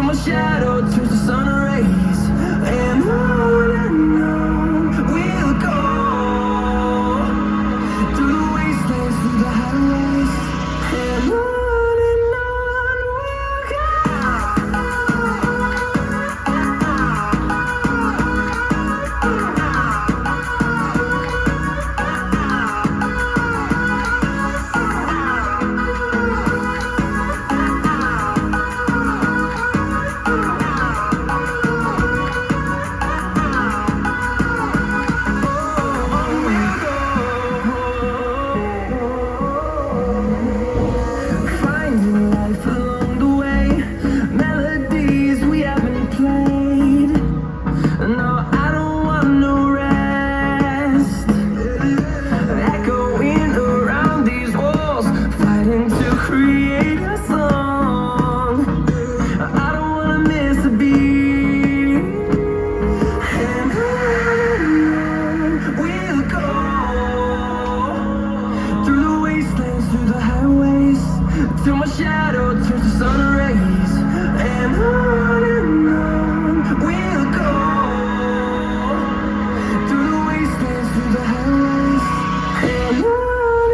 my shadow turns to sun rays, and on we'll go through the wastelands, through the highways, and on we'll go. Finding life along the way, melodies we haven't played. No, I don't want no rest. Echoing around these walls, fighting to create a song. I don't wanna miss a beat. And on we'll go through the wastelands, through the highways, till my shadow turns to sun rays, and on we'll go through the wastelands, through the highways, and on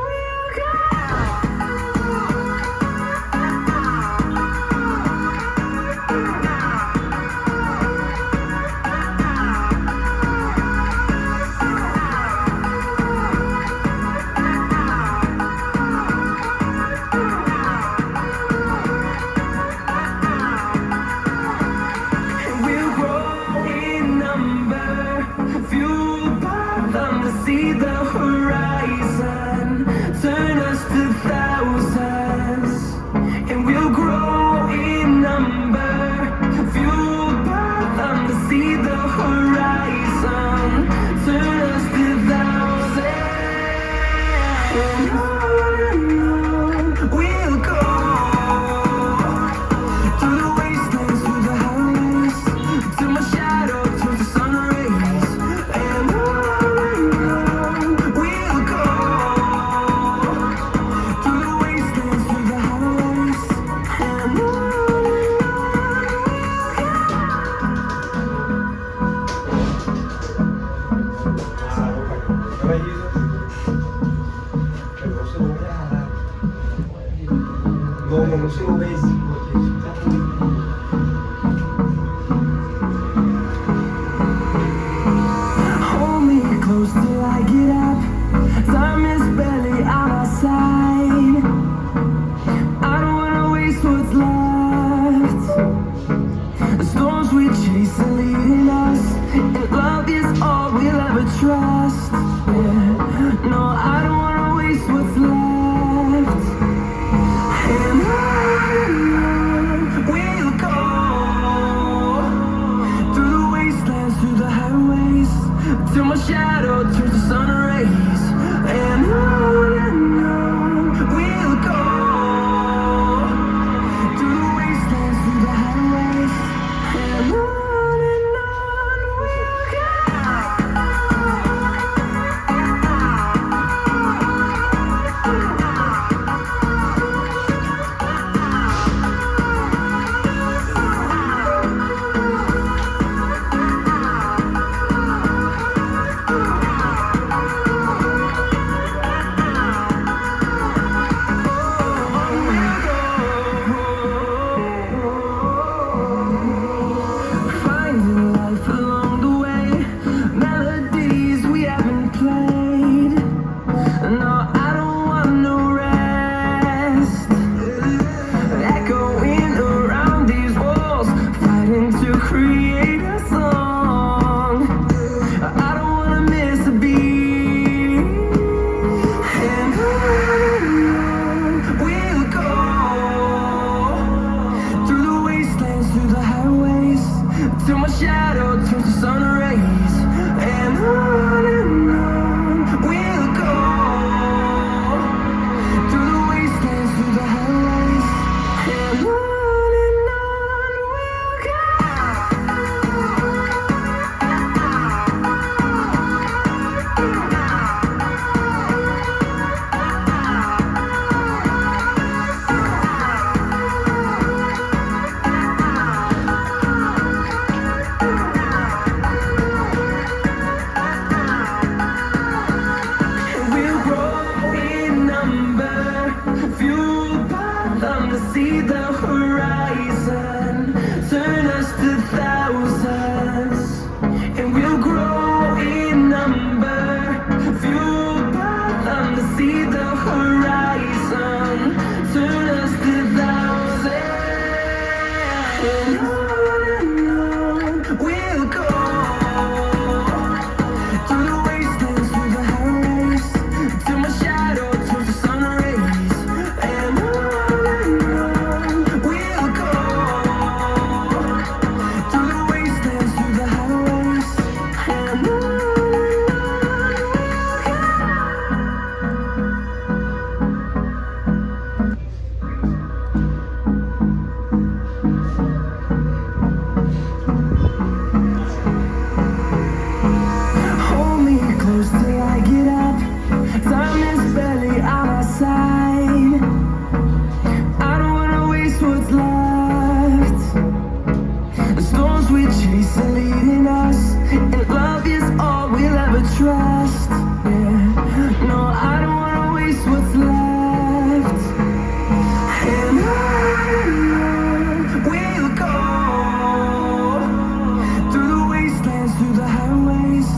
we'll go. We'll grow in number, fueled by them to see the horizon, turn us to thousands. And we'll grow in number, fueled by them to see the horizon, turn us to thousands. And on we'll go through the wastelands, through the highways, till my shadow turns to sun rays, and on we'll go through the wastelands, through the highways, and on hold me close till I get up. Time is barely on our side. I don't wanna waste what's left. The storms we chase are leading us, and love is all we'll ever trust. Yeah. No, I don't wanna waste what's left. And on we'll go through the wastelands, through the highways, till my shadow turns to sun rays, and on we'll go through horizon, turn us to thousands, and we'll grow in number, fueled by them to see the horizon, turn us to thousands, and on we'll go, through the wastelands, through the highways, till my shadow turns to sun rays, and on we'll go, through the wastelands, through the highways, and on. Hold me close till I get up. Time is barely on our side. I don't wanna waste what's left. The storms we chase are leading us, and love is all we'll ever trust. Yeah, no, I don't wanna waste what's left. And on we'll go, through the wastelands, through the highways,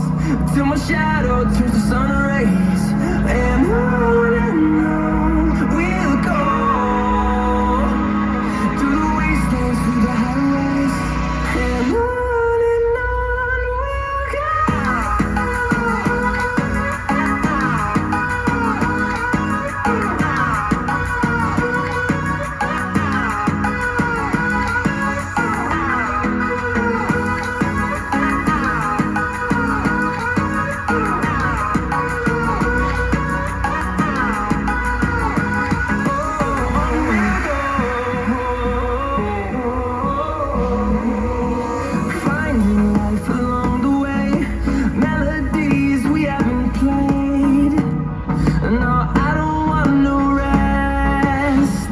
till my shadow turns to sun rays, and on we'll go, through the wastelands, through the highways, and on we'll go. Finding life along the way, melodies we haven't played. No, I don't want no rest.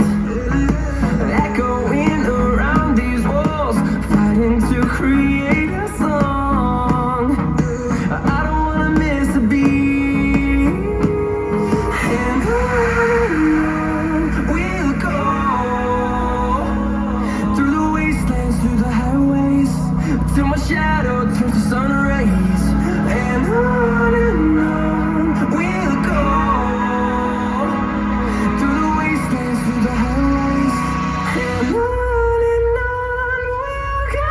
Echoing around these walls, fighting to create a song. I don't wanna miss a beat. And on we'll go, through the wastelands, through the highways, till my shadow turns to sun rays, and on we'll go, through the wastelands, through the highways, and on we'll go.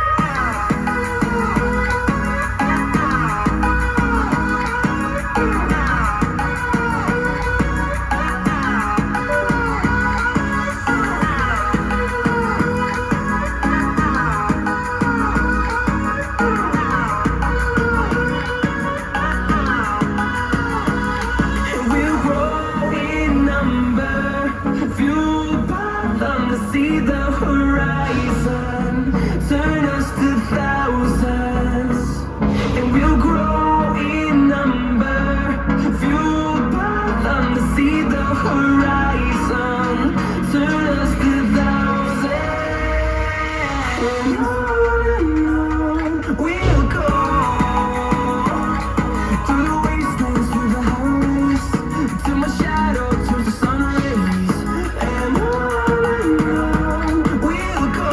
And we'll grow in number, fueled by them to see the horizon, turn us to thousands, and we'll grow in number, fueled by them to see the horizon, turn us to thousands, and on we'll go, through the wastelands, through the highways, till my shadow turns to sun rays, and on we'll go,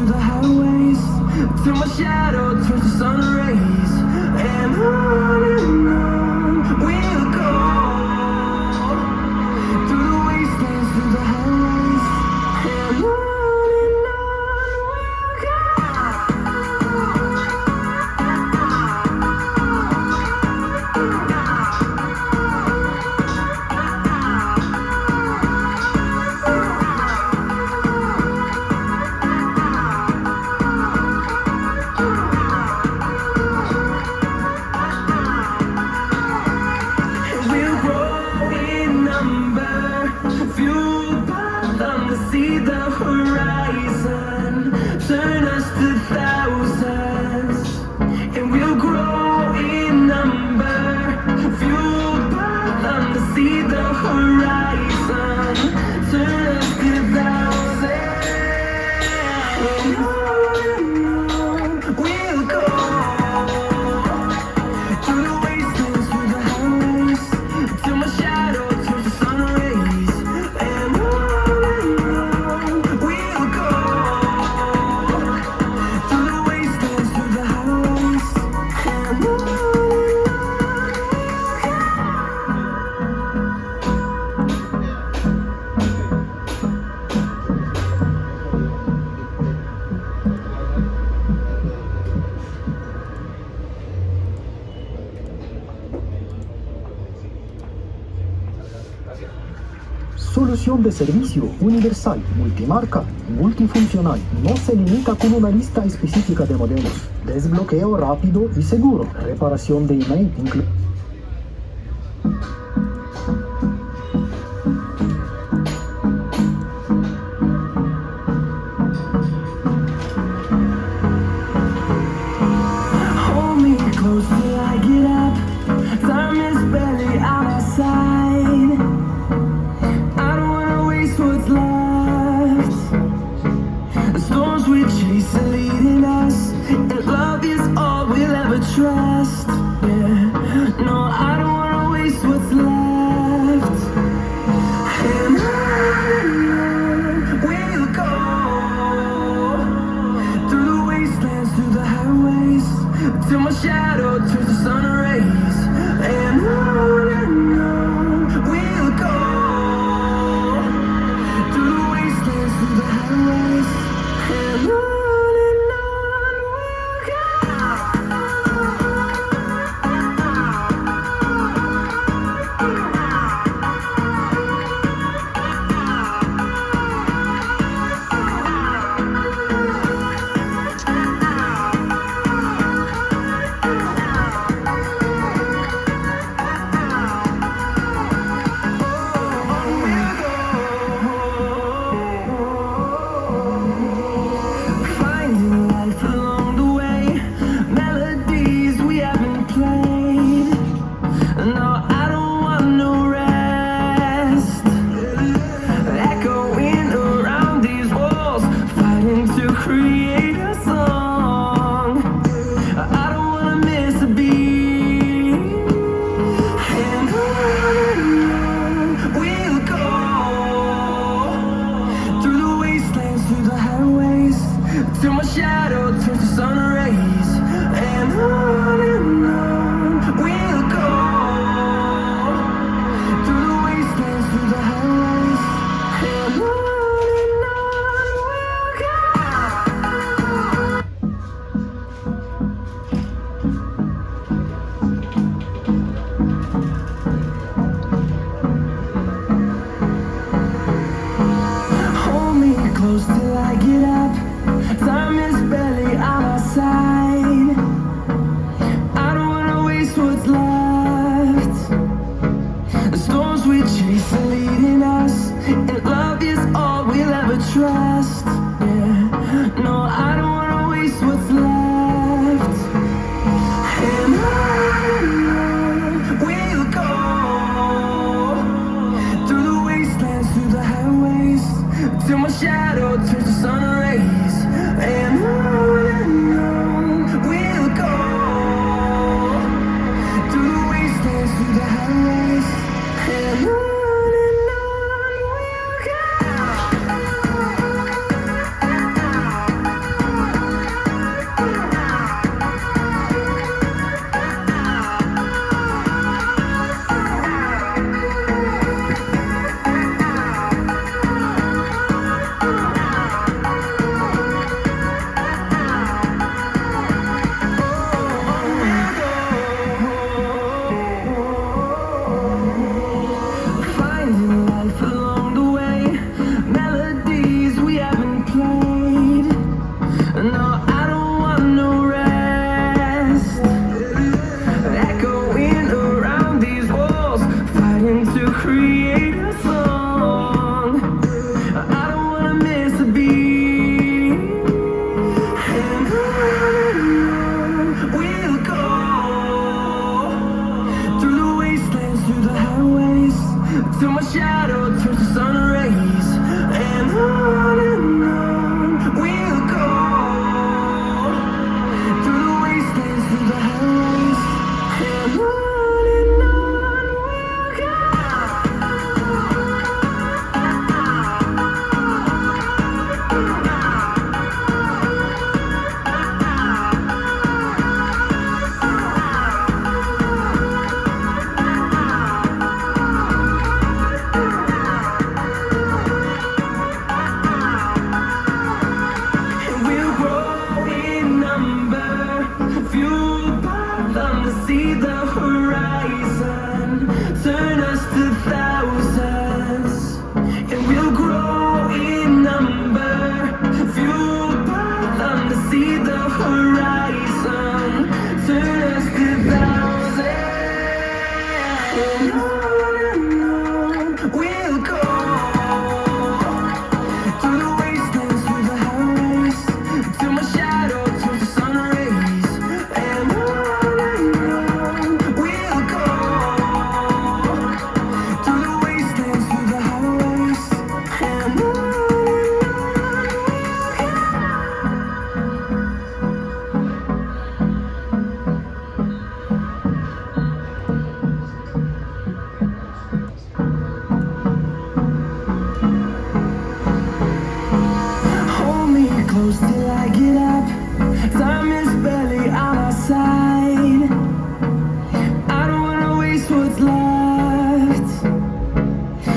through the highways till my shadow turns to sun rays, and on we'll go through the wastelands, through the highways, and on we'll go. We'll grow in number, fueled by them to see the horizon, turn us to thousands. And we'll grow in number, fueled by them to see the horizon, turn us to thousands. And on we'll go through the wastelands, through the highways, till my shadow turns to sun rays, and on we'll go through the wastelands, through the highways, and on. Solución de servicio universal, multimarca, multifuncional. No se limita con una lista específica de modelos. Desbloqueo rápido y seguro. Reparación de Imei incluye. Hold me close till I get up. Time is barely on our side. I don't wanna waste what's left. The storms we chase are leading us, and love is all we'll ever trust. Yeah, no, I don't wanna waste what's left. And on we'll go through the wastelands, through the highways, till my shadow turns to sun rays, and on we'll go through the wastelands, through the highways, and on we'll go. Finding life along the way, melodies we haven't played. No, I don't want no rest. Echoing around these walls, fighting to create a song. I don't wanna miss a beat. And on we'll go through the wastelands, through the highways, till my shadow turns to sun rays, and on we'll go through the wastelands, through the highways, and on we'll go. Hold me close till I get up. Time is barely on our side. close till I get up. Time is barely on our side. I don't wanna waste what's left.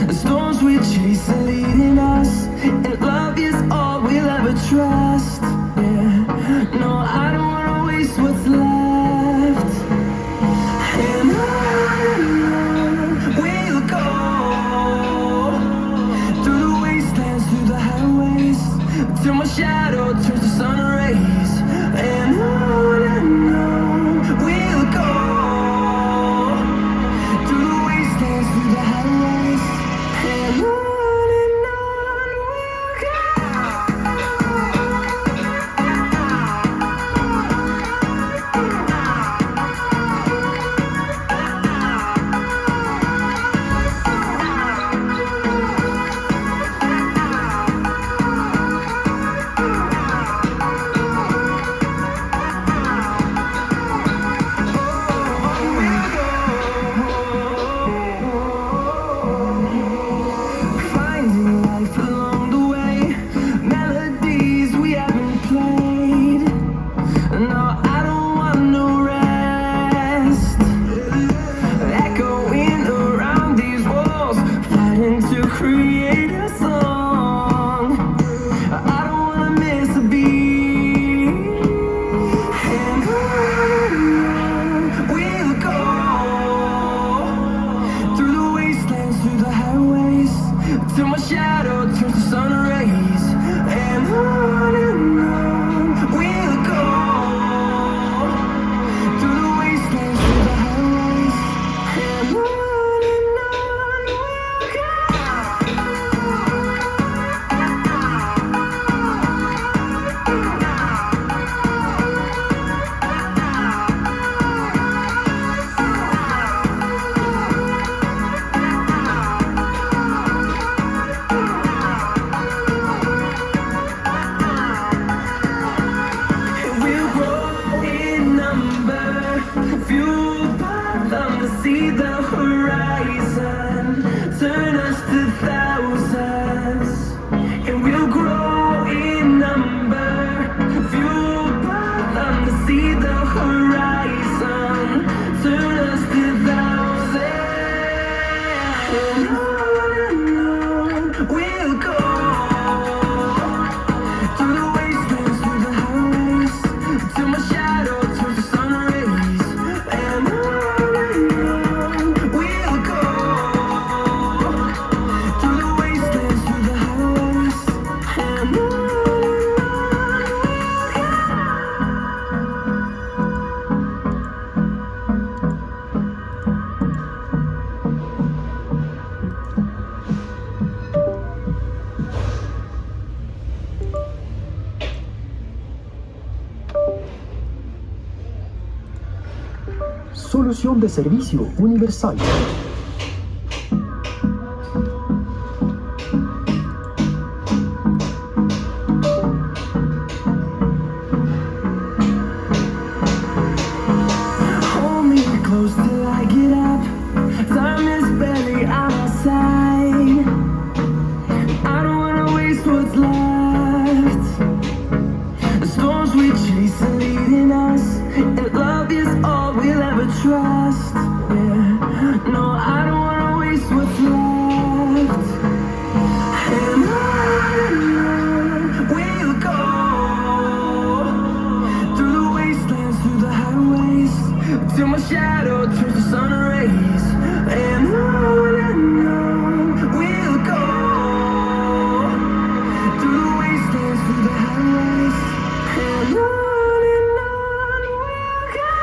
The storms we chase are leading us, and love is all we'll ever trust. Yeah, no, I don't wanna waste what's left. And on we'll go, through the wastelands, through the highways, till my shadow turns to sun rays. And on we'll go, through the wastelands, through the highways, and on we'll go. Finding life along the way, melodies we haven't played. No, I don't want no rest. Echoing around these walls, fighting to create a song. I don't wanna miss a beat. And on we'll go, through the wastelands, through the highways, till my shadow turns to sun rays. And on we'll go, through the wastelands, through the highways, and on we'll go. We'll grow in number, fueled by them to see the horizon, turn us to thousands. And we'll grow in number, fueled by them to see the horizon, turn us to thousands. And on we'll go, through the wastelands, through the highways, till my shadow turns to sun rays. And on we'll go, through the wastelands, through the highways, and on. Solución de servicio universal. Hold me close till I get up. Time is barely on our side. I don't wanna waste what's left. The storms we chase are leading us, and love is all we'll ever trust. Yeah, no, I don't wanna waste what's left. And on we'll go, through the wastelands, through the highways, till my shadow turns to sun rays. And on we'll go, through the wastelands, through the highways, and on we'll go.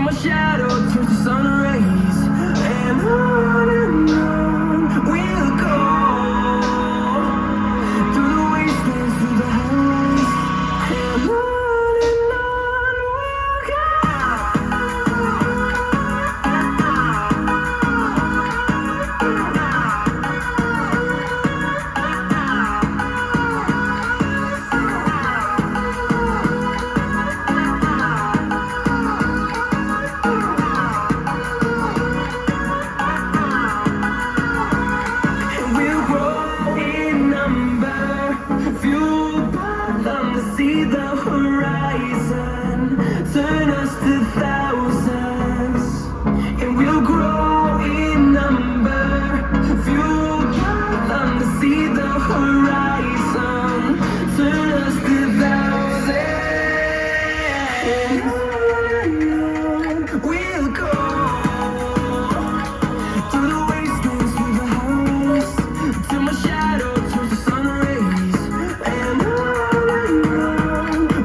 my shadow turns to sun rays, and on we'll go, through the wastelands, through the highways, and on we'll go. Turn us to thousands, and we'll grow in number. Fueled by them to see the horizon. Turn us to thousands, and on we'll go, through the wastelands, through the highways, till my shadow turns to sun rays, and on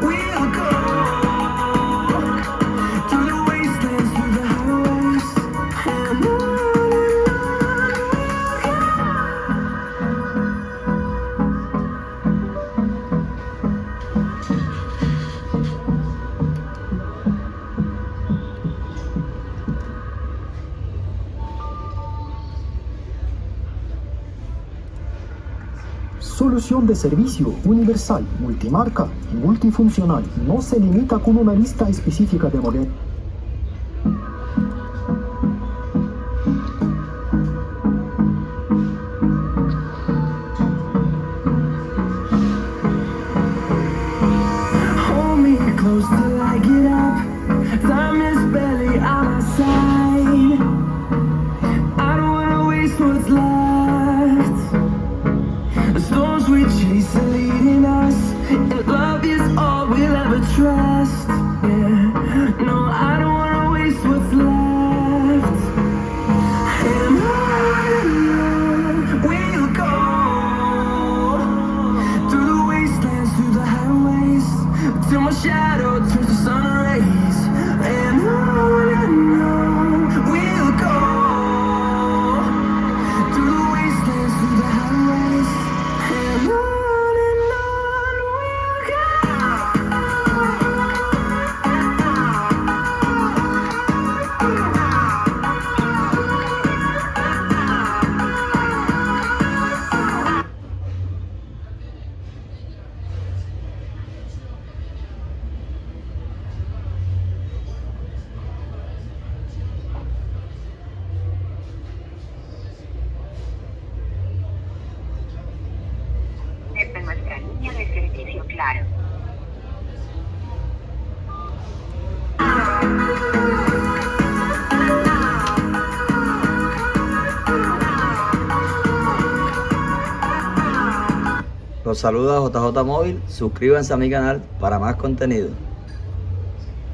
we'll go. Solución de servicio universal, multimarca y multifuncional. No se limita con una lista específica de modelos. Hold me close till I get up. Time is barely on our side. I don't wanna waste what's left. The storms we chase are leading us, and love is all we'll ever trust. Yeah, no, I don't wanna waste what's left. And on we'll go, through the wastelands, through the highways, till my shadow turns to sun rays, and on we'll go, through the wastelands, through the highways, and on we'll go. Esta es nuestra línea de servicio, claro. Los saluda Jjmovil, suscríbanse a mi canal para más contenido.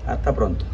Hasta pronto.